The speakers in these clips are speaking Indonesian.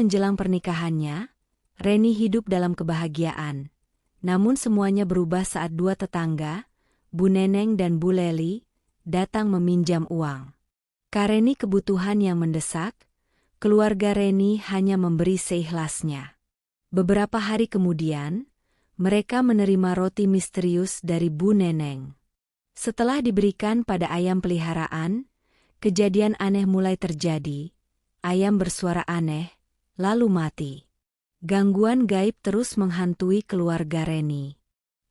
menjelang pernikahannya, Reni hidup dalam kebahagiaan. Namun semuanya berubah saat dua tetangga, Bu Neneng dan Bu Leli, datang meminjam uang. Karena Reni kebutuhan yang mendesak, keluarga Reni hanya memberi seikhlasnya. Beberapa hari kemudian, mereka menerima roti misterius dari Bu Neneng. Setelah diberikan pada ayam peliharaan, kejadian aneh mulai terjadi. Ayam bersuara aneh, lalu mati. Gangguan gaib terus menghantui keluarga Reni.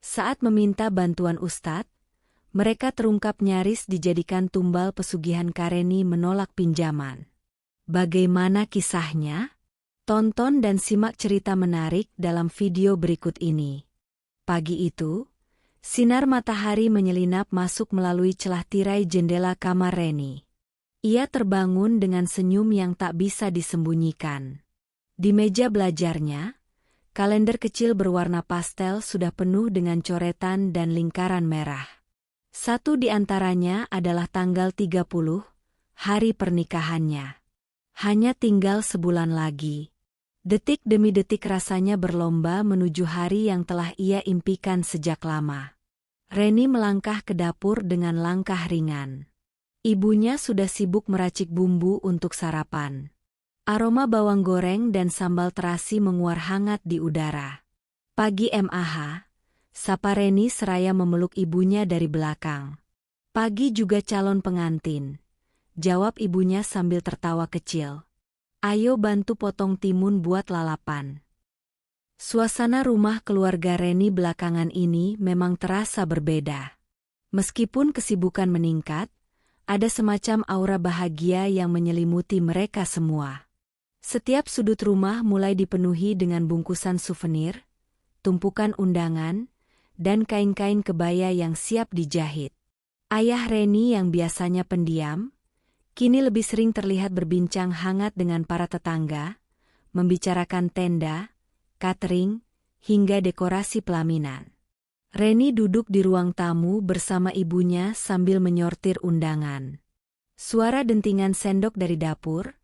Saat meminta bantuan ustadz, mereka terungkap nyaris dijadikan tumbal pesugihan Kareni menolak pinjaman. Bagaimana kisahnya? Tonton dan simak cerita menarik dalam video berikut ini. Pagi itu, sinar matahari menyelinap masuk melalui celah tirai jendela kamar Reni. Ia terbangun dengan senyum yang tak bisa disembunyikan. Di meja belajarnya, kalender kecil berwarna pastel sudah penuh dengan coretan dan lingkaran merah. Satu di antaranya adalah tanggal 30, hari pernikahannya. Hanya tinggal sebulan lagi. Detik demi detik rasanya berlomba menuju hari yang telah ia impikan sejak lama. Reni melangkah ke dapur dengan langkah ringan. Ibunya sudah sibuk meracik bumbu untuk sarapan. Aroma bawang goreng dan sambal terasi menguar hangat di udara. Pagi MAH, sapa Reni seraya memeluk ibunya dari belakang. Pagi juga calon pengantin, jawab ibunya sambil tertawa kecil. Ayo bantu potong timun buat lalapan. Suasana rumah keluarga Reni belakangan ini memang terasa berbeda. Meskipun kesibukan meningkat, ada semacam aura bahagia yang menyelimuti mereka semua. Setiap sudut rumah mulai dipenuhi dengan bungkusan souvenir, tumpukan undangan, dan kain-kain kebaya yang siap dijahit. Ayah Reni yang biasanya pendiam, kini lebih sering terlihat berbincang hangat dengan para tetangga, membicarakan tenda, catering, hingga dekorasi pelaminan. Reni duduk di ruang tamu bersama ibunya sambil menyortir undangan. Suara dentingan sendok dari dapur,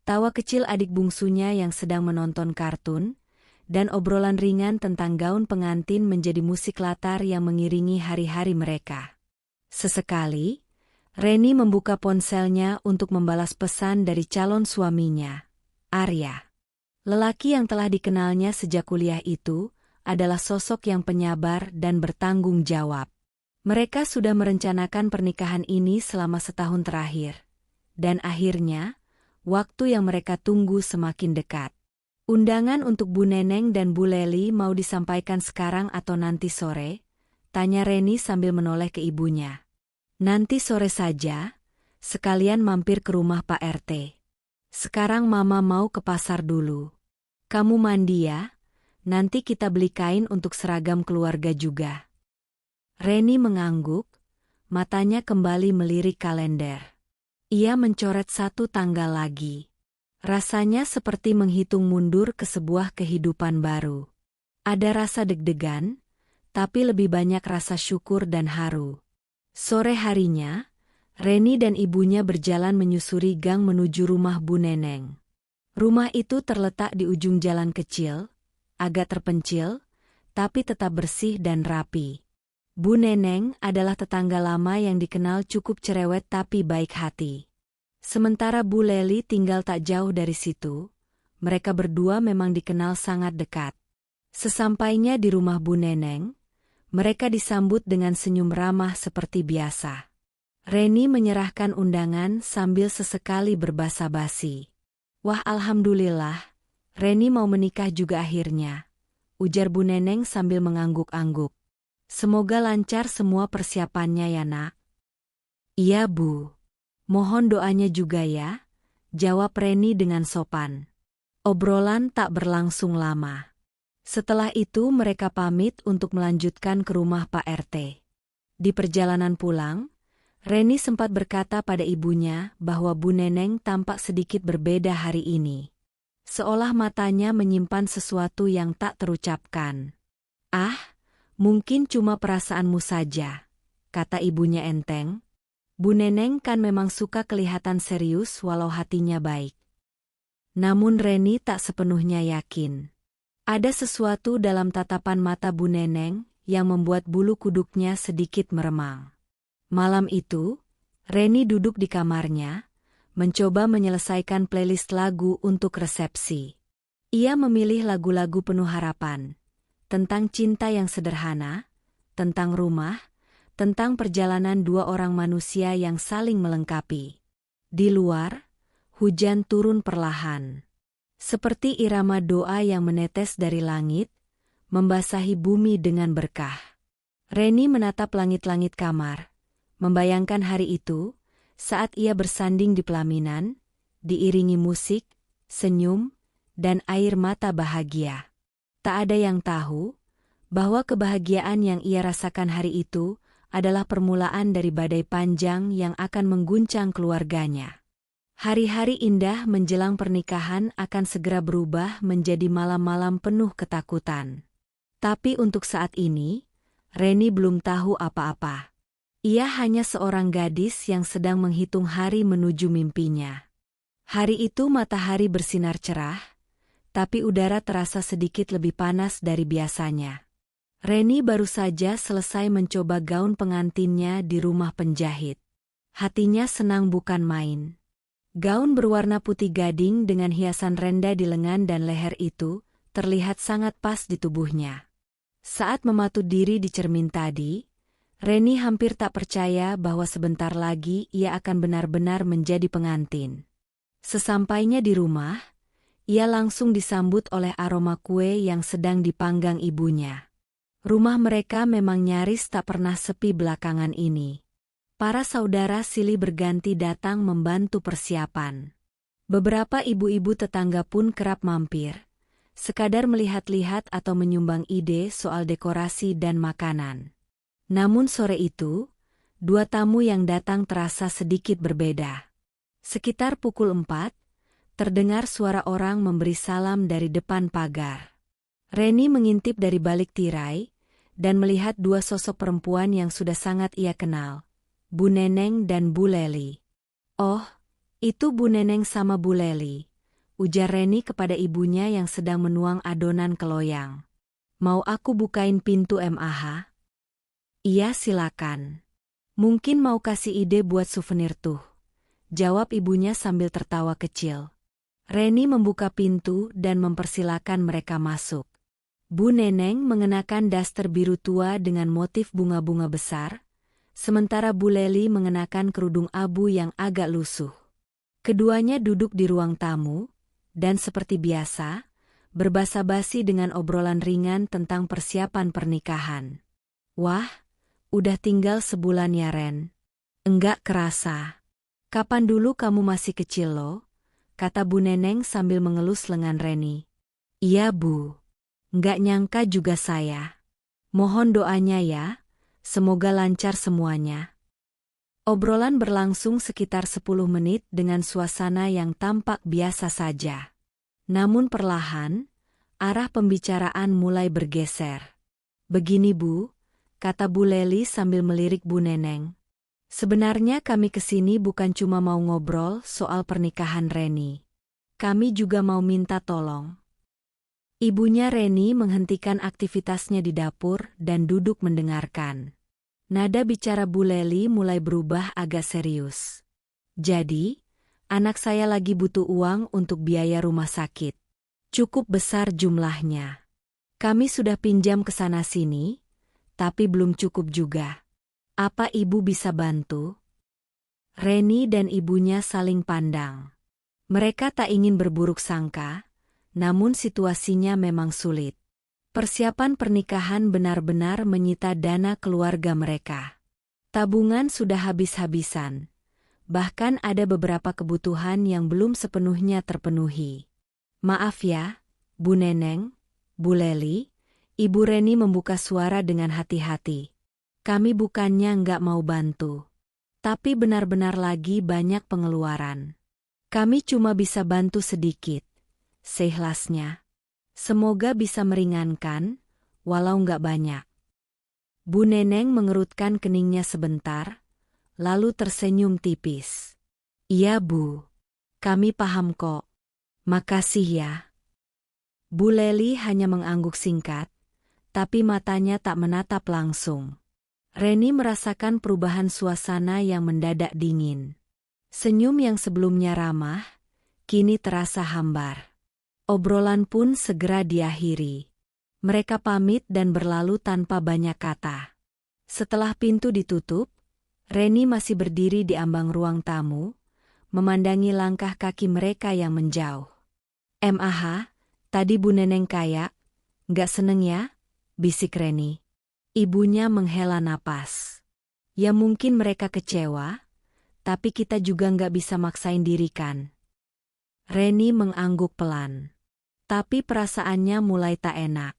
tawa kecil adik bungsunya yang sedang menonton kartun, dan obrolan ringan tentang gaun pengantin menjadi musik latar yang mengiringi hari-hari mereka. Sesekali, Reni membuka ponselnya untuk membalas pesan dari calon suaminya, Arya. Lelaki yang telah dikenalnya sejak kuliah itu adalah sosok yang penyabar dan bertanggung jawab. Mereka sudah merencanakan pernikahan ini selama setahun terakhir. Dan akhirnya, waktu yang mereka tunggu semakin dekat. Undangan untuk Bu Neneng dan Bu Leli mau disampaikan sekarang atau nanti sore? Tanya Reni sambil menoleh ke ibunya. Nanti sore saja, sekalian mampir ke rumah Pak RT. Sekarang Mama mau ke pasar dulu. Kamu mandi ya? Nanti kita beli kain untuk seragam keluarga juga. Reni mengangguk, matanya kembali melirik kalender. Ia mencoret satu tanggal lagi. Rasanya seperti menghitung mundur ke sebuah kehidupan baru. Ada rasa deg-degan, tapi lebih banyak rasa syukur dan haru. Sore harinya, Reni dan ibunya berjalan menyusuri gang menuju rumah Bu Neneng. Rumah itu terletak di ujung jalan kecil, agak terpencil, tapi tetap bersih dan rapi. Bu Neneng adalah tetangga lama yang dikenal cukup cerewet tapi baik hati. Sementara Bu Leli tinggal tak jauh dari situ, mereka berdua memang dikenal sangat dekat. Sesampainya di rumah Bu Neneng, mereka disambut dengan senyum ramah seperti biasa. Reni menyerahkan undangan sambil sesekali berbasa-basi. Wah, alhamdulillah. Reni mau menikah juga akhirnya, ujar Bu Neneng sambil mengangguk-angguk. Semoga lancar semua persiapannya ya nak. Iya Bu. Mohon doanya juga ya, jawab Reni dengan sopan. Obrolan tak berlangsung lama. Setelah itu mereka pamit untuk melanjutkan ke rumah Pak RT. Di perjalanan pulang, Reni sempat berkata pada ibunya bahwa Bu Neneng tampak sedikit berbeda hari ini. Seolah matanya menyimpan sesuatu yang tak terucapkan. Ah, mungkin cuma perasaanmu saja, kata ibunya enteng. Bu Neneng kan memang suka kelihatan serius walau hatinya baik. Namun Reni tak sepenuhnya yakin. Ada sesuatu dalam tatapan mata Bu Neneng yang membuat bulu kuduknya sedikit meremang. Malam itu, Reni duduk di kamarnya, mencoba menyelesaikan playlist lagu untuk resepsi. Ia memilih lagu-lagu penuh harapan, tentang cinta yang sederhana, tentang rumah, tentang perjalanan dua orang manusia yang saling melengkapi. Di luar, hujan turun perlahan. Seperti irama doa yang menetes dari langit, membasahi bumi dengan berkah. Reni menatap langit-langit kamar, membayangkan hari itu, saat ia bersanding di pelaminan, diiringi musik, senyum, dan air mata bahagia. Tak ada yang tahu bahwa kebahagiaan yang ia rasakan hari itu adalah permulaan dari badai panjang yang akan mengguncang keluarganya. Hari-hari indah menjelang pernikahan akan segera berubah menjadi malam-malam penuh ketakutan. Tapi untuk saat ini, Reni belum tahu apa-apa. Ia hanya seorang gadis yang sedang menghitung hari menuju mimpinya. Hari itu matahari bersinar cerah, tapi udara terasa sedikit lebih panas dari biasanya. Reni baru saja selesai mencoba gaun pengantinnya di rumah penjahit. Hatinya senang bukan main. Gaun berwarna putih gading dengan hiasan renda di lengan dan leher itu terlihat sangat pas di tubuhnya. Saat mematut diri di cermin tadi, Reni hampir tak percaya bahwa sebentar lagi ia akan benar-benar menjadi pengantin. Sesampainya di rumah, ia langsung disambut oleh aroma kue yang sedang dipanggang ibunya. Rumah mereka memang nyaris tak pernah sepi belakangan ini. Para saudara silih berganti datang membantu persiapan. Beberapa ibu-ibu tetangga pun kerap mampir, sekadar melihat-lihat atau menyumbang ide soal dekorasi dan makanan. Namun sore itu, dua tamu yang datang terasa sedikit berbeda. Sekitar pukul 4, terdengar suara orang memberi salam dari depan pagar. Reni mengintip dari balik tirai, dan melihat dua sosok perempuan yang sudah sangat ia kenal, Bu Neneng dan Bu Leli. "Oh, itu Bu Neneng sama Bu Leli," ujar Reni kepada ibunya yang sedang menuang adonan ke loyang. "Mau aku bukain pintu MAH?" "Iya silakan. Mungkin mau kasih ide buat souvenir tuh," jawab ibunya sambil tertawa kecil. Reni membuka pintu dan mempersilakan mereka masuk. Bu Neneng mengenakan daster biru tua dengan motif bunga-bunga besar, sementara Bu Leli mengenakan kerudung abu yang agak lusuh. Keduanya duduk di ruang tamu, dan seperti biasa, berbasa-basi dengan obrolan ringan tentang persiapan pernikahan. "Wah, udah tinggal sebulan ya Ren. Enggak kerasa. Kapan dulu kamu masih kecil loh?" kata Bu Neneng sambil mengelus lengan Reni. "Iya Bu. Nggak nyangka juga saya. Mohon doanya ya, semoga lancar semuanya." Obrolan berlangsung sekitar 10 menit dengan suasana yang tampak biasa saja. Namun perlahan, arah pembicaraan mulai bergeser. "Begini Bu," kata Bu Leli sambil melirik Bu Neneng. "Sebenarnya kami kesini bukan cuma mau ngobrol soal pernikahan Reni. Kami juga mau minta tolong." Ibunya Reni menghentikan aktivitasnya di dapur dan duduk mendengarkan. Nada bicara Bu Leli mulai berubah agak serius. "Jadi, anak saya lagi butuh uang untuk biaya rumah sakit. Cukup besar jumlahnya. Kami sudah pinjam ke sana-sini, tapi belum cukup juga. Apa ibu bisa bantu?" Reni dan ibunya saling pandang. Mereka tak ingin berburuk sangka, namun situasinya memang sulit. Persiapan pernikahan benar-benar menyita dana keluarga mereka. Tabungan sudah habis-habisan. Bahkan ada beberapa kebutuhan yang belum sepenuhnya terpenuhi. "Maaf ya, Bu Neneng, Bu Leli," Ibu Reni membuka suara dengan hati-hati. "Kami bukannya nggak mau bantu. Tapi benar-benar lagi banyak pengeluaran. Kami cuma bisa bantu sedikit, seikhlasnya. Semoga bisa meringankan, walau nggak banyak." Bu Neneng mengerutkan keningnya sebentar, lalu tersenyum tipis. "Iya Bu, kami paham kok. Makasih ya. Bu Leli hanya mengangguk singkat, tapi matanya tak menatap langsung. Reni merasakan perubahan suasana yang mendadak dingin. Senyum yang sebelumnya ramah, kini terasa hambar. Obrolan pun segera diakhiri. Mereka pamit dan berlalu tanpa banyak kata. Setelah pintu ditutup, Reni masih berdiri di ambang ruang tamu, memandangi langkah kaki mereka yang menjauh. "MAH, tadi Bu Neneng kayak, nggak seneng ya?" bisik Reni. Ibunya menghela napas. "Ya mungkin mereka kecewa, tapi kita juga nggak bisa maksain diri kan." Reni mengangguk pelan. Tapi perasaannya mulai tak enak.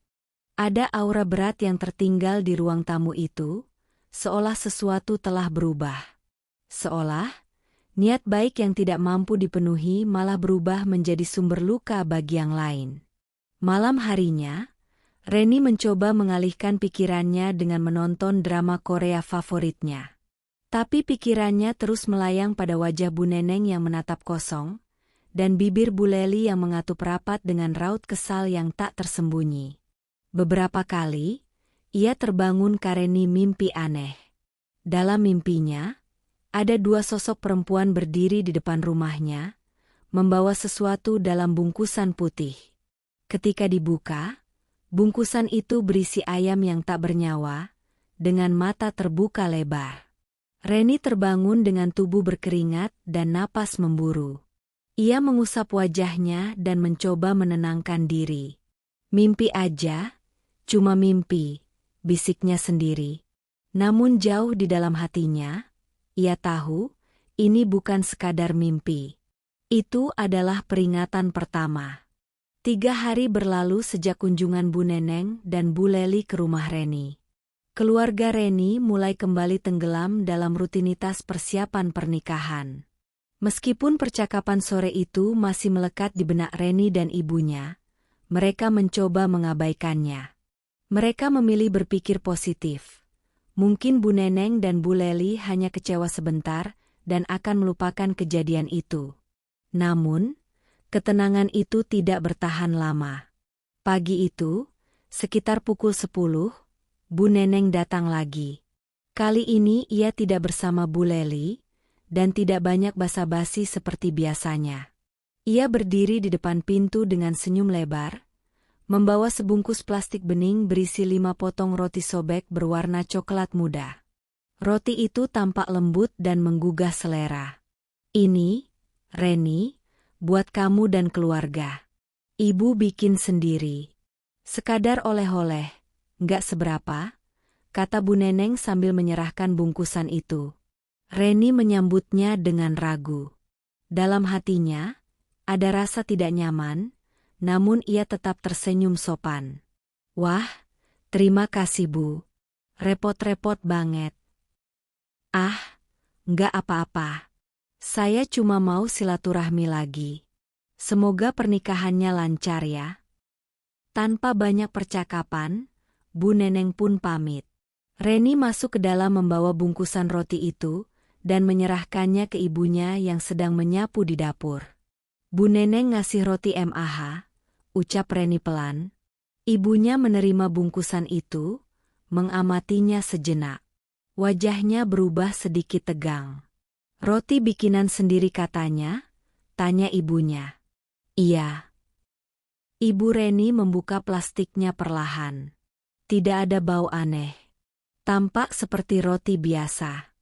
Ada aura berat yang tertinggal di ruang tamu itu, seolah sesuatu telah berubah. Seolah niat baik yang tidak mampu dipenuhi malah berubah menjadi sumber luka bagi yang lain. Malam harinya, Reni mencoba mengalihkan pikirannya dengan menonton drama Korea favoritnya. Tapi pikirannya terus melayang pada wajah Bu Neneng yang menatap kosong, dan bibir Bu Leli yang mengatup rapat dengan raut kesal yang tak tersembunyi. Beberapa kali, ia terbangun karena mimpi aneh. Dalam mimpinya, ada dua sosok perempuan berdiri di depan rumahnya, membawa sesuatu dalam bungkusan putih. Ketika dibuka, bungkusan itu berisi ayam yang tak bernyawa, dengan mata terbuka lebar. Reni terbangun dengan tubuh berkeringat dan napas memburu. Ia mengusap wajahnya dan mencoba menenangkan diri. "Mimpi aja, cuma mimpi," bisiknya sendiri. Namun jauh di dalam hatinya, ia tahu, ini bukan sekadar mimpi. Itu adalah peringatan pertama. 3 hari berlalu sejak kunjungan Bu Neneng dan Bu Leli ke rumah Reni. Keluarga Reni mulai kembali tenggelam dalam rutinitas persiapan pernikahan. Meskipun percakapan sore itu masih melekat di benak Reni dan ibunya, mereka mencoba mengabaikannya. Mereka memilih berpikir positif. Mungkin Bu Neneng dan Bu Leli hanya kecewa sebentar dan akan melupakan kejadian itu. Namun, ketenangan itu tidak bertahan lama. Pagi itu, sekitar pukul 10, Bu Neneng datang lagi. Kali ini ia tidak bersama Bu Leli, dan tidak banyak basa-basi seperti biasanya. Ia berdiri di depan pintu dengan senyum lebar, membawa sebungkus plastik bening berisi 5 potong roti sobek berwarna coklat muda. Roti itu tampak lembut dan menggugah selera. "Ini, Reni, buat kamu dan keluarga. Ibu bikin sendiri. Sekadar oleh-oleh, nggak seberapa," kata Bu Neneng sambil menyerahkan bungkusan itu. Reni menyambutnya dengan ragu. Dalam hatinya, ada rasa tidak nyaman, namun ia tetap tersenyum sopan. "Wah, terima kasih Bu. Repot-repot banget." "Ah, nggak apa-apa. Saya cuma mau silaturahmi lagi. Semoga pernikahannya lancar ya." Tanpa banyak percakapan, Bu Neneng pun pamit. Reni masuk ke dalam membawa bungkusan roti itu, dan menyerahkannya ke ibunya yang sedang menyapu di dapur. "Bu Neneng ngasih roti MAH," ucap Reni pelan. Ibunya menerima bungkusan itu, mengamatinya sejenak. Wajahnya berubah sedikit tegang. "Roti bikinan sendiri katanya?" tanya ibunya. "Iya." Ibu Reni membuka plastiknya perlahan. Tidak ada bau aneh. Tampak seperti roti biasa.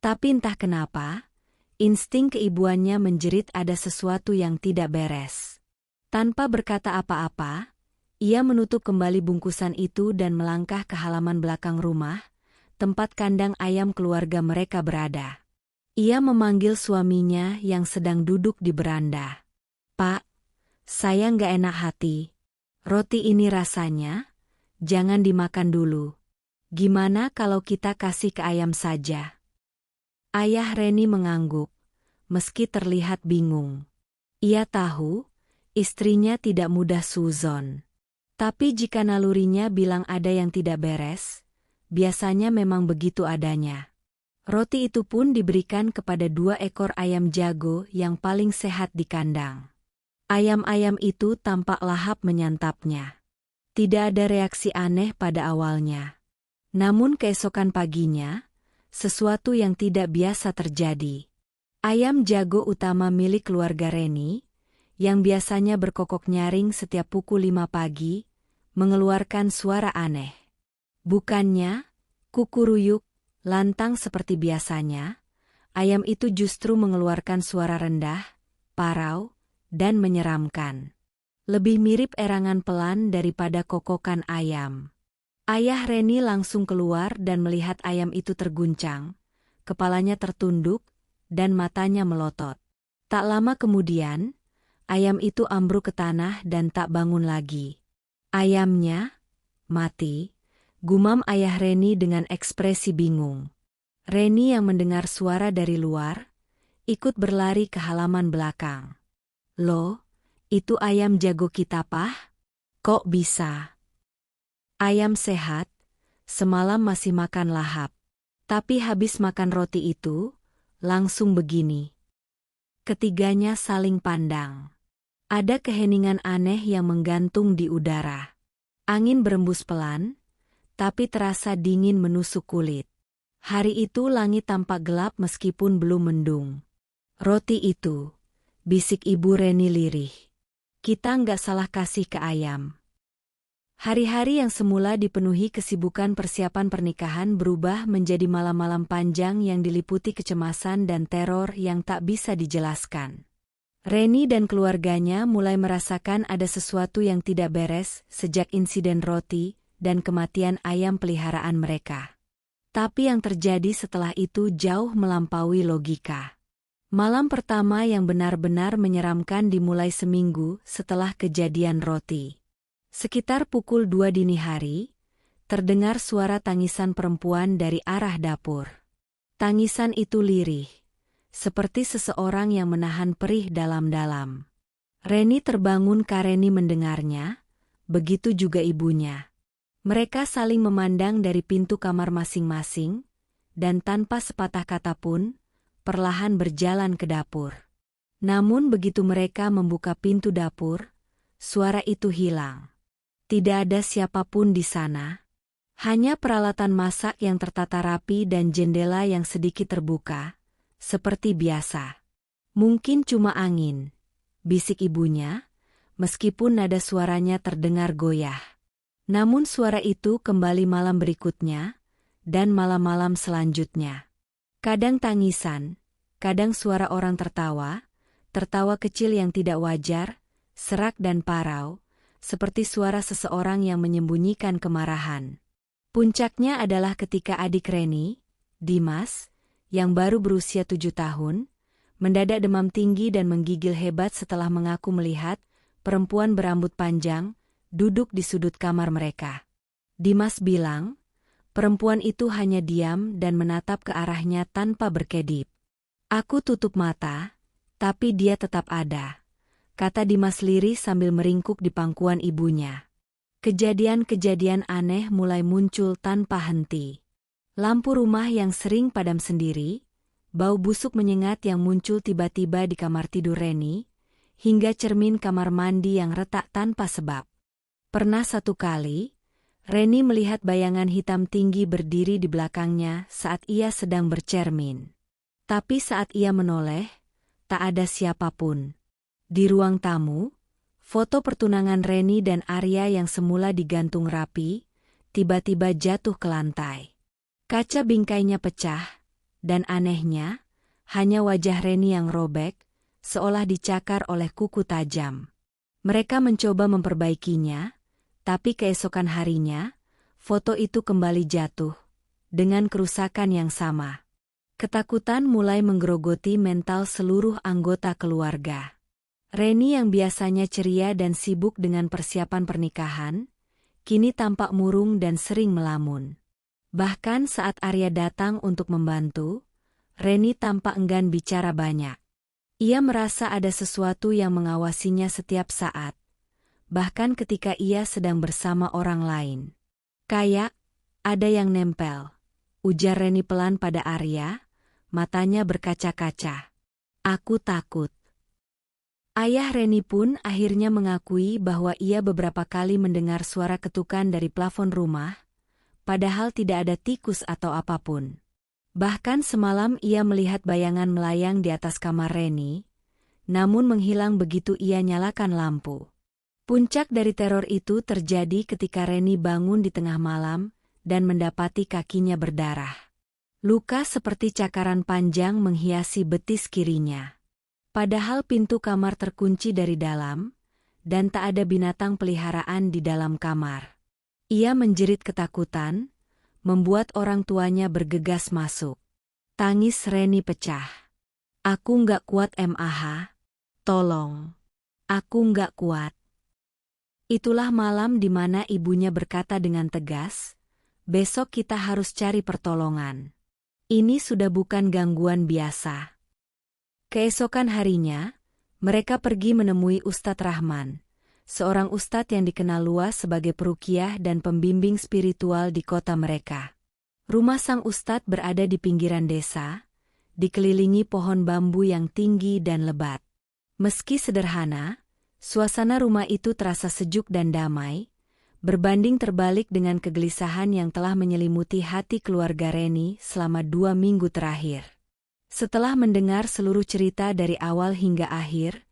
Tapi entah kenapa, insting keibuannya menjerit ada sesuatu yang tidak beres. Tanpa berkata apa-apa, ia menutup kembali bungkusan itu dan melangkah ke halaman belakang rumah, tempat kandang ayam keluarga mereka berada. Ia memanggil suaminya yang sedang duduk di beranda. "Pak, saya nggak enak hati. Roti ini rasanya, jangan dimakan dulu. Gimana kalau kita kasih ke ayam saja?" Ayah Reni mengangguk, meski terlihat bingung. Ia tahu, istrinya tidak mudah suzon. Tapi jika nalurinya bilang ada yang tidak beres, biasanya memang begitu adanya. Roti itu pun diberikan kepada 2 ekor ayam jago yang paling sehat di kandang. Ayam-ayam itu tampak lahap menyantapnya. Tidak ada reaksi aneh pada awalnya. Namun keesokan paginya, sesuatu yang tidak biasa terjadi. Ayam jago utama milik keluarga Reni, yang biasanya berkokok nyaring setiap pukul 5 pagi, mengeluarkan suara aneh. Bukannya kukuruyuk, lantang seperti biasanya, ayam itu justru mengeluarkan suara rendah, parau, dan menyeramkan. Lebih mirip erangan pelan daripada kokokan ayam. Ayah Reni langsung keluar dan melihat ayam itu terguncang, kepalanya tertunduk, dan matanya melotot. Tak lama kemudian, ayam itu ambruk ke tanah dan tak bangun lagi. Ayamnya mati, gumam ayah Reni dengan ekspresi bingung. Reni yang mendengar suara dari luar, ikut berlari ke halaman belakang. Loh, itu ayam jago kita, Pah? Kok bisa? Ayam sehat, semalam masih makan lahap. Tapi habis makan roti itu, langsung begini. Ketiganya saling pandang. Ada keheningan aneh yang menggantung di udara. Angin berembus pelan, tapi terasa dingin menusuk kulit. Hari itu langit tampak gelap meskipun belum mendung. Roti itu, bisik Ibu Reni lirih. Kita nggak salah kasih ke ayam. Hari-hari yang semula dipenuhi kesibukan persiapan pernikahan berubah menjadi malam-malam panjang yang diliputi kecemasan dan teror yang tak bisa dijelaskan. Reni dan keluarganya mulai merasakan ada sesuatu yang tidak beres sejak insiden roti dan kematian ayam peliharaan mereka. Tapi yang terjadi setelah itu jauh melampaui logika. Malam pertama yang benar-benar menyeramkan dimulai seminggu setelah kejadian roti. Sekitar pukul 2 dini hari, terdengar suara tangisan perempuan dari arah dapur. Tangisan itu lirih, seperti seseorang yang menahan perih dalam-dalam. Reni terbangun karena mendengarnya, begitu juga ibunya. Mereka saling memandang dari pintu kamar masing-masing, dan tanpa sepatah kata pun, perlahan berjalan ke dapur. Namun begitu mereka membuka pintu dapur, suara itu hilang. Tidak ada siapapun di sana. Hanya peralatan masak yang tertata rapi dan jendela yang sedikit terbuka, seperti biasa. Mungkin cuma angin, bisik ibunya, meskipun nada suaranya terdengar goyah. Namun suara itu kembali malam berikutnya, dan malam-malam selanjutnya. Kadang tangisan, kadang suara orang tertawa, tertawa kecil yang tidak wajar, serak dan parau, seperti suara seseorang yang menyembunyikan kemarahan. Puncaknya adalah ketika adik Reni, Dimas, yang baru berusia 7 tahun, mendadak demam tinggi dan menggigil hebat setelah mengaku melihat perempuan berambut panjang duduk di sudut kamar mereka. Dimas bilang, perempuan itu hanya diam dan menatap ke arahnya tanpa berkedip. Aku tutup mata, tapi dia tetap ada, kata Dimas lirih sambil meringkuk di pangkuan ibunya. Kejadian-kejadian aneh mulai muncul tanpa henti. Lampu rumah yang sering padam sendiri, bau busuk menyengat yang muncul tiba-tiba di kamar tidur Reni, hingga cermin kamar mandi yang retak tanpa sebab. Pernah satu kali, Reni melihat bayangan hitam tinggi berdiri di belakangnya saat ia sedang bercermin. Tapi saat ia menoleh, tak ada siapapun. Di ruang tamu, foto pertunangan Reni dan Arya yang semula digantung rapi, tiba-tiba jatuh ke lantai. Kaca bingkainya pecah, dan anehnya, hanya wajah Reni yang robek, seolah dicakar oleh kuku tajam. Mereka mencoba memperbaikinya, tapi keesokan harinya, foto itu kembali jatuh, dengan kerusakan yang sama. Ketakutan mulai menggerogoti mental seluruh anggota keluarga. Reni yang biasanya ceria dan sibuk dengan persiapan pernikahan, kini tampak murung dan sering melamun. Bahkan saat Arya datang untuk membantu, Reni tampak enggan bicara banyak. Ia merasa ada sesuatu yang mengawasinya setiap saat, bahkan ketika ia sedang bersama orang lain. Kayak, ada yang nempel, ujar Reni pelan pada Arya, matanya berkaca-kaca. Aku takut. Ayah Reni pun akhirnya mengakui bahwa ia beberapa kali mendengar suara ketukan dari plafon rumah, padahal tidak ada tikus atau apapun. Bahkan semalam ia melihat bayangan melayang di atas kamar Reni, namun menghilang begitu ia nyalakan lampu. Puncak dari teror itu terjadi ketika Reni bangun di tengah malam dan mendapati kakinya berdarah. Luka seperti cakaran panjang menghiasi betis kirinya. Padahal pintu kamar terkunci dari dalam, dan tak ada binatang peliharaan di dalam kamar. Ia menjerit ketakutan, membuat orang tuanya bergegas masuk. Tangis Reni pecah. "Aku nggak kuat MAH. Tolong. Aku nggak kuat." Itulah malam di mana ibunya berkata dengan tegas, "Besok kita harus cari pertolongan. Ini sudah bukan gangguan biasa." Keesokan harinya, mereka pergi menemui Ustadz Rahman, seorang ustadz yang dikenal luas sebagai peruqyah dan pembimbing spiritual di kota mereka. Rumah sang ustadz berada di pinggiran desa, dikelilingi pohon bambu yang tinggi dan lebat. Meski sederhana, suasana rumah itu terasa sejuk dan damai, berbanding terbalik dengan kegelisahan yang telah menyelimuti hati keluarga Reni selama 2 minggu terakhir. Setelah mendengar seluruh cerita dari awal hingga akhir,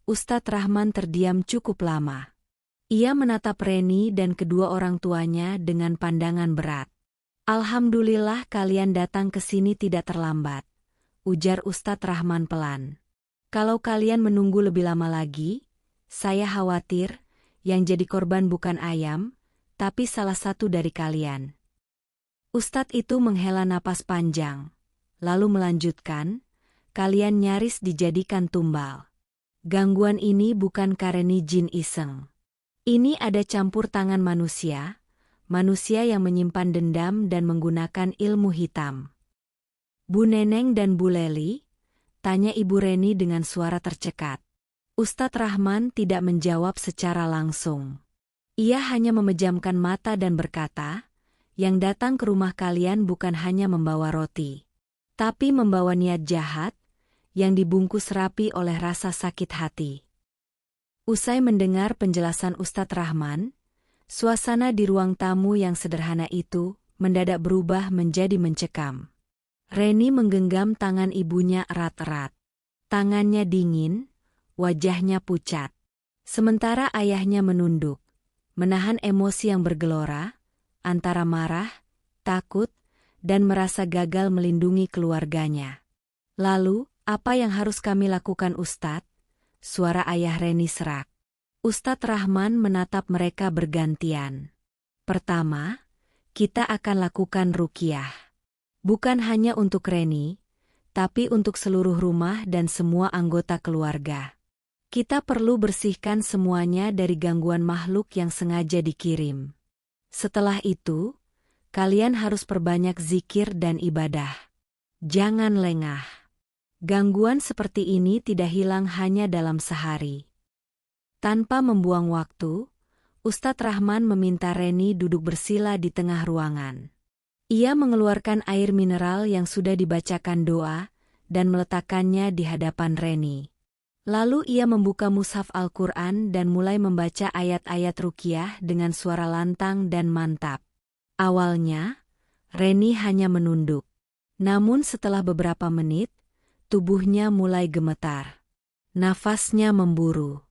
Ustadz Rahman terdiam cukup lama. Ia menatap Reni dan kedua orang tuanya dengan pandangan berat. "Alhamdulillah kalian datang ke sini tidak terlambat," ujar Ustadz Rahman pelan. "Kalau kalian menunggu lebih lama lagi, saya khawatir yang jadi korban bukan ayam, tapi salah satu dari kalian." Ustadz itu menghela napas panjang, lalu melanjutkan, "Kalian nyaris dijadikan tumbal. Gangguan ini bukan karena jin iseng. Ini ada campur tangan manusia yang menyimpan dendam dan menggunakan ilmu hitam." "Bu Neneng dan Bu Leli?" tanya Ibu Reni dengan suara tercekat. Ustadz Rahman tidak menjawab secara langsung. Ia hanya memejamkan mata dan berkata, "Yang datang ke rumah kalian bukan hanya membawa roti, tapi membawa niat jahat, yang dibungkus rapi oleh rasa sakit hati." Usai mendengar penjelasan Ustadz Rahman, suasana di ruang tamu yang sederhana itu mendadak berubah menjadi mencekam. Reni menggenggam tangan ibunya erat-erat. Tangannya dingin, wajahnya pucat. Sementara ayahnya menunduk, menahan emosi yang bergelora, antara marah, takut, dan merasa gagal melindungi keluarganya. "Lalu, apa yang harus kami lakukan Ustadz?" Suara ayah Reni serak. Ustadz Rahman menatap mereka bergantian. "Pertama, kita akan lakukan ruqyah. Bukan hanya untuk Reni, tapi untuk seluruh rumah dan semua anggota keluarga. Kita perlu bersihkan semuanya dari gangguan makhluk yang sengaja dikirim. Setelah itu, kalian harus perbanyak zikir dan ibadah. Jangan lengah. Gangguan seperti ini tidak hilang hanya dalam sehari." Tanpa membuang waktu, Ustadz Rahman meminta Reni duduk bersila di tengah ruangan. Ia mengeluarkan air mineral yang sudah dibacakan doa dan meletakkannya di hadapan Reni. Lalu ia membuka mushaf Al-Quran dan mulai membaca ayat-ayat ruqyah dengan suara lantang dan mantap. Awalnya, Reni hanya menunduk. Namun setelah beberapa menit, tubuhnya mulai gemetar. Nafasnya memburu.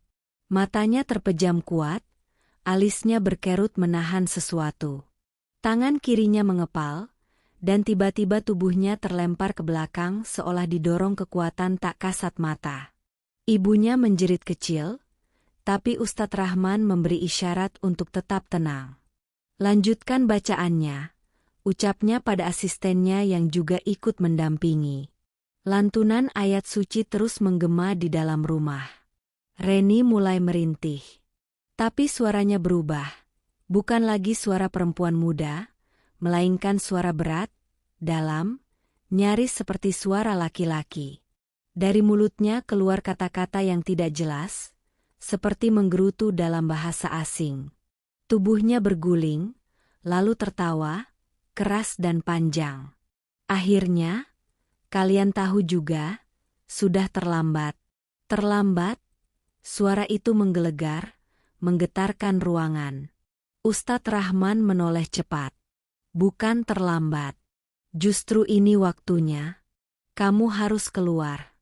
Matanya terpejam kuat, alisnya berkerut menahan sesuatu. Tangan kirinya mengepal, dan tiba-tiba tubuhnya terlempar ke belakang seolah didorong kekuatan tak kasat mata. Ibunya menjerit kecil, tapi Ustadz Rahman memberi isyarat untuk tetap tenang. "Lanjutkan bacaannya," ucapnya pada asistennya yang juga ikut mendampingi. Lantunan ayat suci terus menggema di dalam rumah. Reni mulai merintih. Tapi suaranya berubah. Bukan lagi suara perempuan muda, melainkan suara berat, dalam, nyaris seperti suara laki-laki. Dari mulutnya keluar kata-kata yang tidak jelas, seperti menggerutu dalam bahasa asing. Tubuhnya berguling, lalu tertawa, keras dan panjang. "Akhirnya, kalian tahu juga, sudah terlambat. Terlambat, Suara itu menggelegar, menggetarkan ruangan. Ustadz Rahman menoleh cepat. Bukan terlambat. Justru ini waktunya. Kamu harus keluar.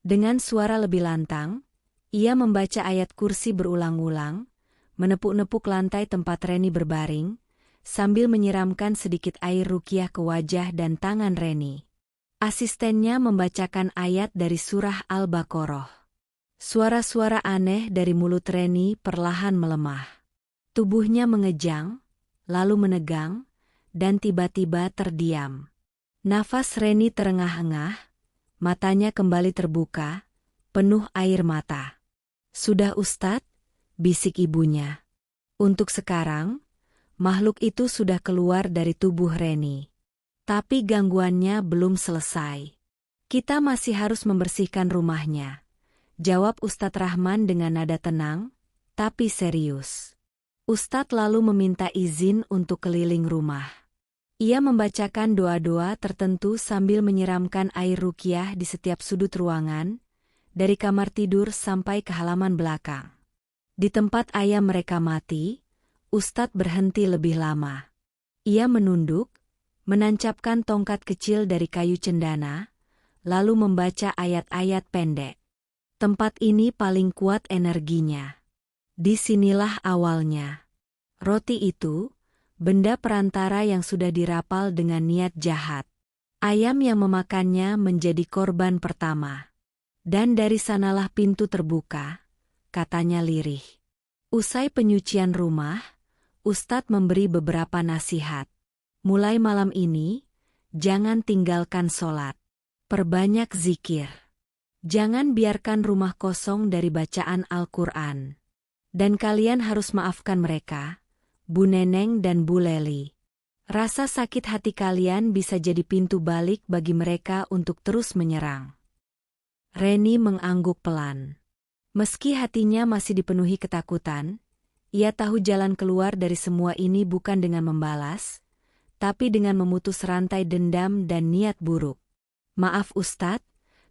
Dengan suara lebih lantang, ia membaca ayat kursi berulang-ulang, menepuk-nepuk lantai tempat Reni berbaring, sambil menyiramkan sedikit air ruqyah ke wajah dan tangan Reni. Asistennya membacakan ayat dari surah Al-Baqarah. Suara-suara aneh dari mulut Reni perlahan melemah. Tubuhnya mengejang, lalu menegang, dan tiba-tiba terdiam. Nafas Reni terengah-engah, matanya kembali terbuka, penuh air mata. "Sudah Ustadz?" bisik ibunya. Untuk sekarang, makhluk itu sudah keluar dari tubuh Reni. Tapi gangguannya belum selesai. "Kita masih harus membersihkan rumahnya," jawab Ustadz Rahman dengan nada tenang, tapi serius. Ustadz lalu meminta izin untuk keliling rumah. Ia membacakan doa-doa tertentu sambil menyiramkan air ruqyah di setiap sudut ruangan, dari kamar tidur sampai ke halaman belakang. Di tempat ayam mereka mati, Ustadz berhenti lebih lama. Ia menunduk, menancapkan tongkat kecil dari kayu cendana, lalu membaca ayat-ayat pendek. Tempat ini paling kuat energinya. Disinilah awalnya. Roti itu, benda perantara yang sudah dirapal dengan niat jahat. Ayam yang memakannya menjadi korban pertama. Dan dari sanalah pintu terbuka, katanya lirih. Usai penyucian rumah, Ustadz memberi beberapa nasihat. Mulai malam ini, jangan tinggalkan sholat. Perbanyak zikir. Jangan biarkan rumah kosong dari bacaan Al-Quran. Dan kalian harus maafkan mereka, Bu Neneng dan Bu Leli. Rasa sakit hati kalian bisa jadi pintu balik bagi mereka untuk terus menyerang. Reni mengangguk pelan. Meski hatinya masih dipenuhi ketakutan, ia tahu jalan keluar dari semua ini bukan dengan membalas, tapi dengan memutus rantai dendam dan niat buruk. "Maaf Ustadz,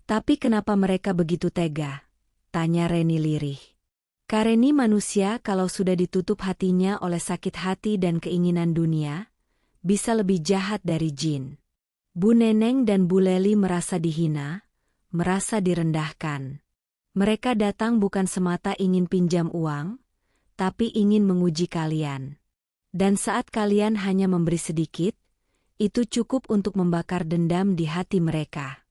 tapi kenapa mereka begitu tega?" tanya Reni lirih. Kareni manusia kalau sudah ditutup hatinya oleh sakit hati dan keinginan dunia, bisa lebih jahat dari jin. Bu Neneng dan Bu Leli merasa dihina, merasa direndahkan. Mereka datang bukan semata ingin pinjam uang, tapi ingin menguji kalian. Dan saat kalian hanya memberi sedikit, itu cukup untuk membakar dendam di hati mereka.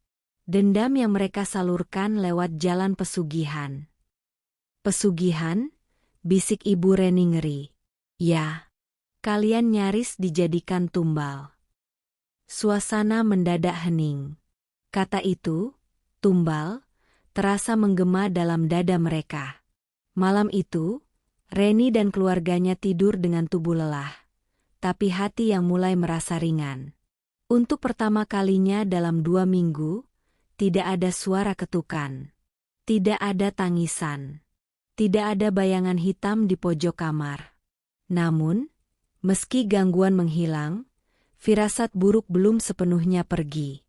Dendam yang mereka salurkan lewat jalan pesugihan. "Pesugihan?" bisik Ibu Reni ngeri. "Ya, kalian nyaris dijadikan tumbal." Suasana mendadak hening. Kata itu, tumbal, terasa menggema dalam dada mereka. Malam itu, Reni dan keluarganya tidur dengan tubuh lelah, tapi hati yang mulai merasa ringan. Untuk pertama kalinya dalam 2 minggu, tidak ada suara ketukan. Tidak ada tangisan. Tidak ada bayangan hitam di pojok kamar. Namun, meski gangguan menghilang, firasat buruk belum sepenuhnya pergi.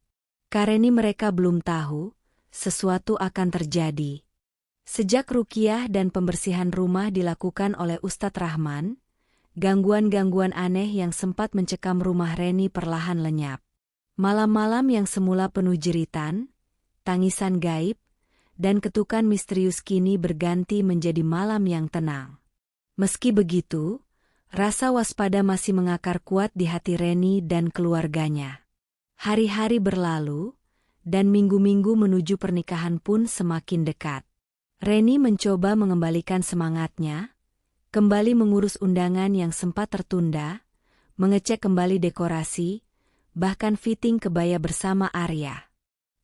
Karena mereka belum tahu, sesuatu akan terjadi. Sejak ruqyah dan pembersihan rumah dilakukan oleh Ustadz Rahman, gangguan-gangguan aneh yang sempat mencekam rumah Reni perlahan lenyap. Malam-malam yang semula penuh jeritan, tangisan gaib, dan ketukan misterius kini berganti menjadi malam yang tenang. Meski begitu, rasa waspada masih mengakar kuat di hati Reni dan keluarganya. Hari-hari berlalu, dan minggu-minggu menuju pernikahan pun semakin dekat. Reni mencoba mengembalikan semangatnya, kembali mengurus undangan yang sempat tertunda, mengecek kembali dekorasi, bahkan fitting kebaya bersama Arya.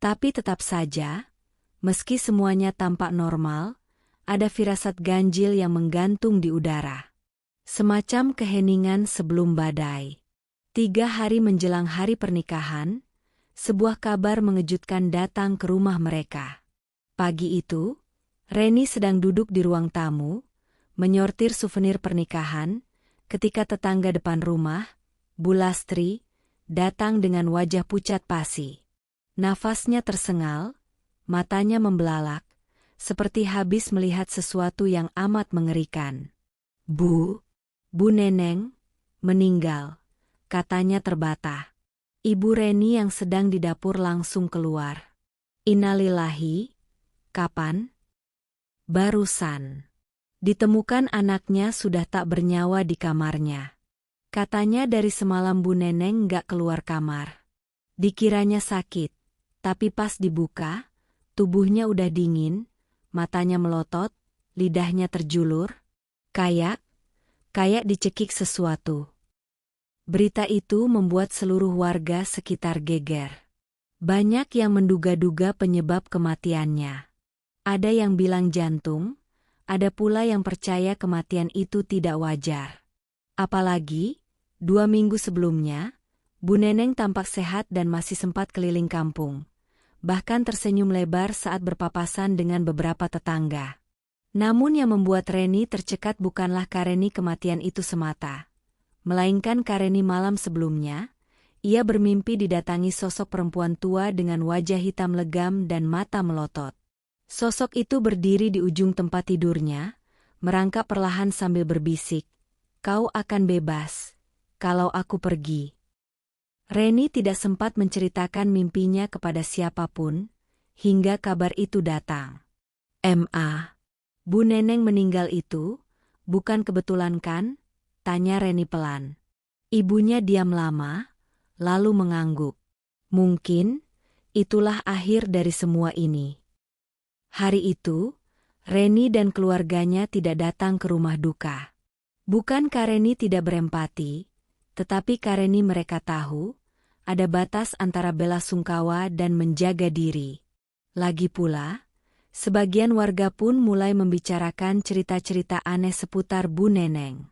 Tapi tetap saja, meski semuanya tampak normal, ada firasat ganjil yang menggantung di udara. Semacam keheningan sebelum badai. 3 hari menjelang hari pernikahan, sebuah kabar mengejutkan datang ke rumah mereka. Pagi itu, Reni sedang duduk di ruang tamu, menyortir souvenir pernikahan, ketika tetangga depan rumah, Bu Lastri, datang dengan wajah pucat pasi. Nafasnya tersengal, matanya membelalak, seperti habis melihat sesuatu yang amat mengerikan. Bu Neneng, meninggal, katanya terbata. Ibu Reni yang sedang di dapur langsung keluar. Innalillahi, kapan? Barusan. Ditemukan anaknya sudah tak bernyawa di kamarnya. Katanya dari semalam Bu Neneng nggak keluar kamar. Dikiranya sakit, tapi pas dibuka, tubuhnya udah dingin, matanya melotot, lidahnya terjulur. Kayak dicekik sesuatu. Berita itu membuat seluruh warga sekitar geger. Banyak yang menduga-duga penyebab kematiannya. Ada yang bilang jantung, ada pula yang percaya kematian itu tidak wajar. Apalagi, 2 minggu sebelumnya, Bu Neneng tampak sehat dan masih sempat keliling kampung. Bahkan tersenyum lebar saat berpapasan dengan beberapa tetangga. Namun yang membuat Reni tercekat bukanlah karena kematian itu semata. Melainkan karena malam sebelumnya, ia bermimpi didatangi sosok perempuan tua dengan wajah hitam legam dan mata melotot. Sosok itu berdiri di ujung tempat tidurnya, merangkak perlahan sambil berbisik, "Kau akan bebas, kalau aku pergi." Reni tidak sempat menceritakan mimpinya kepada siapapun, hingga kabar itu datang. Bu Neneng meninggal itu, bukan kebetulan kan? Tanya Reni pelan. Ibunya diam lama, lalu mengangguk. Mungkin, itulah akhir dari semua ini. Hari itu, Reni dan keluarganya tidak datang ke rumah duka. Bukan karena tidak berempati, tetapi karena mereka tahu, ada batas antara bela sungkawa dan menjaga diri. Lagi pula, sebagian warga pun mulai membicarakan cerita-cerita aneh seputar Bu Neneng.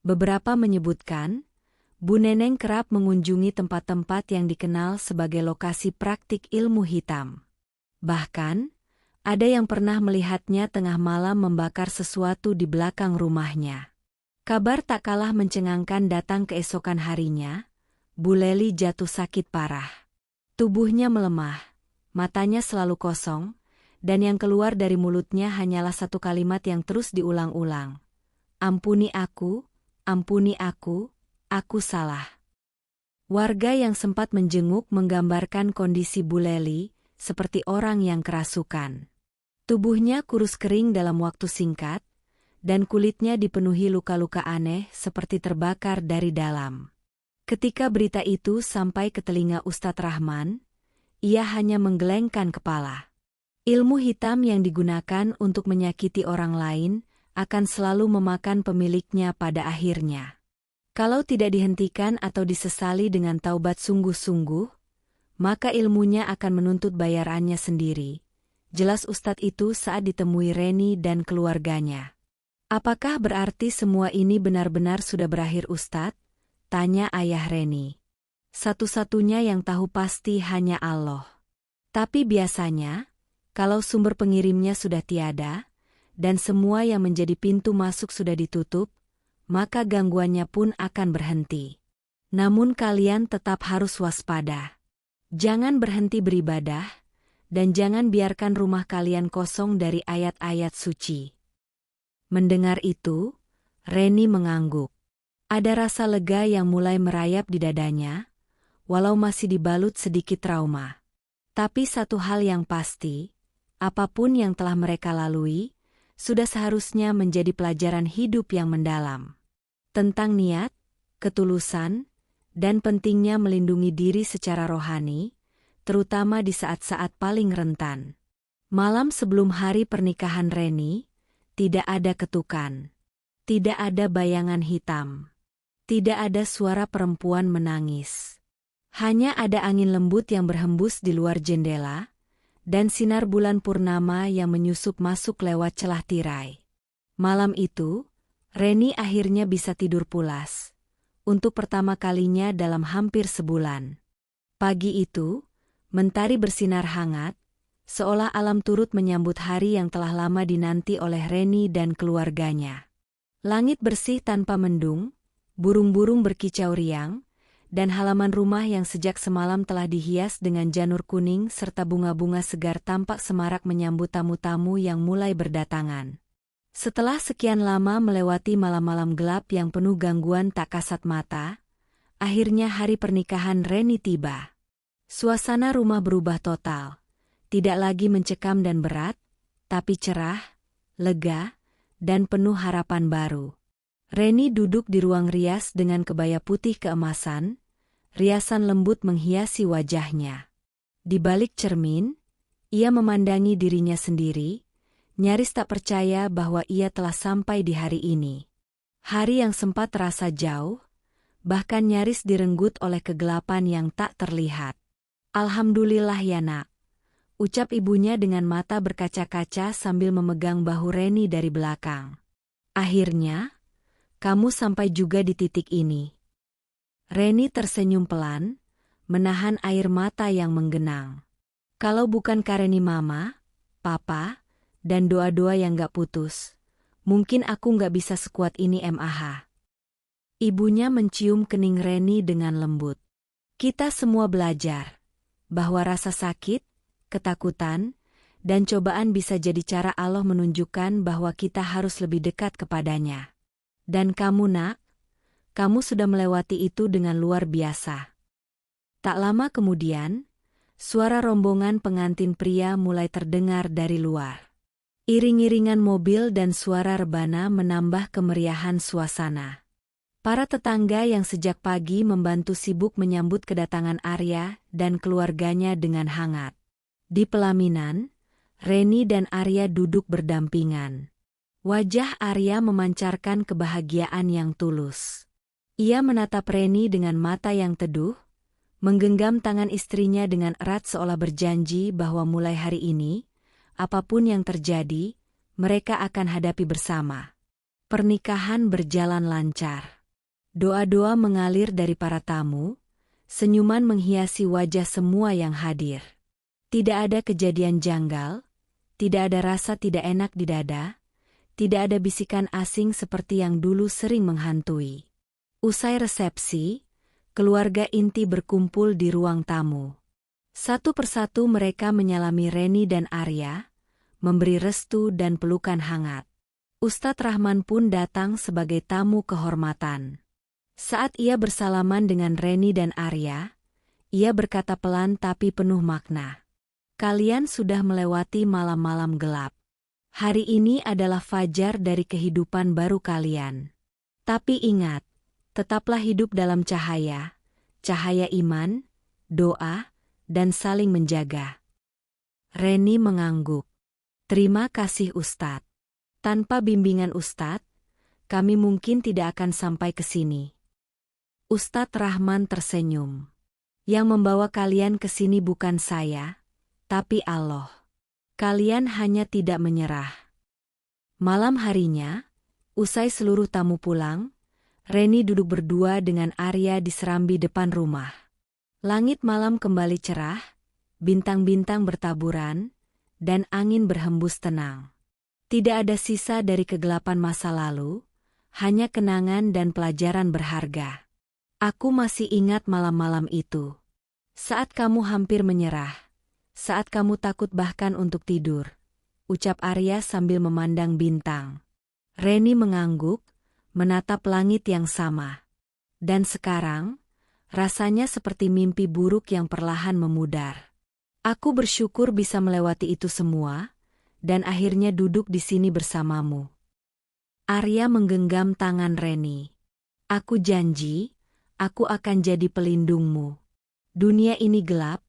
Beberapa menyebutkan, Bu Neneng kerap mengunjungi tempat-tempat yang dikenal sebagai lokasi praktik ilmu hitam. Bahkan, ada yang pernah melihatnya tengah malam membakar sesuatu di belakang rumahnya. Kabar tak kalah mencengangkan datang keesokan harinya, Bu Leli jatuh sakit parah. Tubuhnya melemah, matanya selalu kosong, dan yang keluar dari mulutnya hanyalah satu kalimat yang terus diulang-ulang. Ampuni aku, aku salah. Warga yang sempat menjenguk menggambarkan kondisi Bu Leli seperti orang yang kerasukan. Tubuhnya kurus kering dalam waktu singkat, dan kulitnya dipenuhi luka-luka aneh seperti terbakar dari dalam. Ketika berita itu sampai ke telinga Ustadz Rahman, ia hanya menggelengkan kepala. Ilmu hitam yang digunakan untuk menyakiti orang lain akan selalu memakan pemiliknya pada akhirnya. Kalau tidak dihentikan atau disesali dengan taubat sungguh-sungguh, maka ilmunya akan menuntut bayarannya sendiri. Jelas Ustadz itu saat ditemui Reni dan keluarganya. Apakah berarti semua ini benar-benar sudah berakhir Ustadz? Tanya ayah Reni. Satu-satunya yang tahu pasti hanya Allah. Tapi biasanya, kalau sumber pengirimnya sudah tiada, dan semua yang menjadi pintu masuk sudah ditutup, maka gangguannya pun akan berhenti. Namun kalian tetap harus waspada. Jangan berhenti beribadah, dan jangan biarkan rumah kalian kosong dari ayat-ayat suci. Mendengar itu, Reni mengangguk. Ada rasa lega yang mulai merayap di dadanya, walau masih dibalut sedikit trauma. Tapi satu hal yang pasti, apapun yang telah mereka lalui, sudah seharusnya menjadi pelajaran hidup yang mendalam. Tentang niat, ketulusan, dan pentingnya melindungi diri secara rohani, terutama di saat-saat paling rentan. Malam sebelum hari pernikahan Reni, tidak ada ketukan. Tidak ada bayangan hitam. Tidak ada suara perempuan menangis. Hanya ada angin lembut yang berhembus di luar jendela, dan sinar bulan purnama yang menyusup masuk lewat celah tirai. Malam itu, Reni akhirnya bisa tidur pulas. Untuk pertama kalinya dalam hampir sebulan. Pagi itu, mentari bersinar hangat, seolah alam turut menyambut hari yang telah lama dinanti oleh Reni dan keluarganya. Langit bersih tanpa mendung, burung-burung berkicau riang, dan halaman rumah yang sejak semalam telah dihias dengan janur kuning serta bunga-bunga segar tampak semarak menyambut tamu-tamu yang mulai berdatangan. Setelah sekian lama melewati malam-malam gelap yang penuh gangguan tak kasat mata, akhirnya hari pernikahan Reni tiba. Suasana rumah berubah total. Tidak lagi mencekam dan berat, tapi cerah, lega, dan penuh harapan baru. Reni duduk di ruang rias dengan kebaya putih keemasan, riasan lembut menghiasi wajahnya. Di balik cermin, ia memandangi dirinya sendiri, nyaris tak percaya bahwa ia telah sampai di hari ini. Hari yang sempat terasa jauh, bahkan nyaris direnggut oleh kegelapan yang tak terlihat. Alhamdulillah ya nak, ucap ibunya dengan mata berkaca-kaca sambil memegang bahu Reni dari belakang. Akhirnya, kamu sampai juga di titik ini. Reni tersenyum pelan, menahan air mata yang menggenang. Kalau bukan karena mama, papa, dan doa-doa yang gak putus, mungkin aku gak bisa sekuat ini mah. Ibunya mencium kening Reni dengan lembut. Kita semua belajar bahwa rasa sakit, ketakutan, dan cobaan bisa jadi cara Allah menunjukkan bahwa kita harus lebih dekat kepadanya. Dan kamu nak, kamu sudah melewati itu dengan luar biasa. Tak lama kemudian, suara rombongan pengantin pria mulai terdengar dari luar. Iring-iringan mobil dan suara rebana menambah kemeriahan suasana. Para tetangga yang sejak pagi membantu sibuk menyambut kedatangan Arya dan keluarganya dengan hangat. Di pelaminan, Reni dan Arya duduk berdampingan. Wajah Arya memancarkan kebahagiaan yang tulus. Ia menatap Reni dengan mata yang teduh, menggenggam tangan istrinya dengan erat seolah berjanji bahwa mulai hari ini, apapun yang terjadi, mereka akan hadapi bersama. Pernikahan berjalan lancar. Doa-doa mengalir dari para tamu, senyuman menghiasi wajah semua yang hadir. Tidak ada kejadian janggal, tidak ada rasa tidak enak di dada, tidak ada bisikan asing seperti yang dulu sering menghantui. Usai resepsi, keluarga inti berkumpul di ruang tamu. Satu persatu mereka menyalami Reni dan Arya, memberi restu dan pelukan hangat. Ustadz Rahman pun datang sebagai tamu kehormatan. Saat ia bersalaman dengan Reni dan Arya, ia berkata pelan tapi penuh makna. Kalian sudah melewati malam-malam gelap. Hari ini adalah fajar dari kehidupan baru kalian. Tapi ingat, tetaplah hidup dalam cahaya, cahaya iman, doa, dan saling menjaga. Reni mengangguk. Terima kasih Ustadz. Tanpa bimbingan Ustadz, kami mungkin tidak akan sampai ke sini. Ustadz Rahman tersenyum. Yang membawa kalian ke sini bukan saya, tapi Allah. Kalian hanya tidak menyerah. Malam harinya, usai seluruh tamu pulang, Reni duduk berdua dengan Arya di serambi depan rumah. Langit malam kembali cerah, bintang-bintang bertaburan, dan angin berhembus tenang. Tidak ada sisa dari kegelapan masa lalu, hanya kenangan dan pelajaran berharga. Aku masih ingat malam-malam itu. Saat kamu hampir menyerah, saat kamu takut bahkan untuk tidur, ucap Arya sambil memandang bintang. Reni mengangguk, menatap langit yang sama. Dan sekarang, rasanya seperti mimpi buruk yang perlahan memudar. Aku bersyukur bisa melewati itu semua, dan akhirnya duduk di sini bersamamu. Arya menggenggam tangan Reni. Aku janji, aku akan jadi pelindungmu. Dunia ini gelap,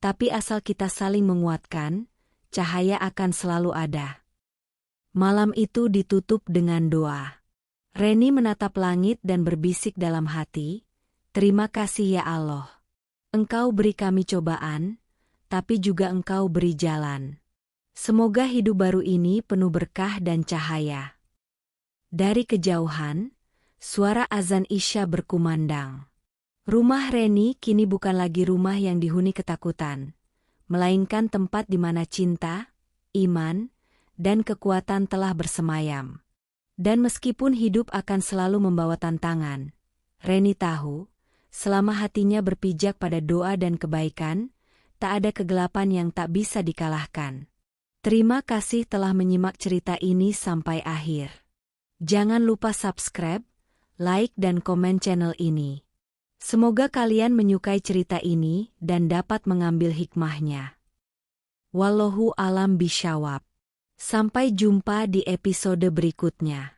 tapi asal kita saling menguatkan, cahaya akan selalu ada. Malam itu ditutup dengan doa. Reni menatap langit dan berbisik dalam hati, terima kasih ya Allah. Engkau beri kami cobaan, tapi juga Engkau beri jalan. Semoga hidup baru ini penuh berkah dan cahaya. Dari kejauhan, suara azan Isya berkumandang. Rumah Reni kini bukan lagi rumah yang dihuni ketakutan, melainkan tempat di mana cinta, iman, dan kekuatan telah bersemayam. Dan meskipun hidup akan selalu membawa tantangan, Reni tahu, Selama hatinya berpijak pada doa dan kebaikan, tak ada kegelapan yang tak bisa dikalahkan. Terima kasih telah menyimak cerita ini sampai akhir. Jangan lupa subscribe, like dan komen channel ini. Semoga kalian menyukai cerita ini dan dapat mengambil hikmahnya. Wallahu alam bishawab. Sampai jumpa di episode berikutnya.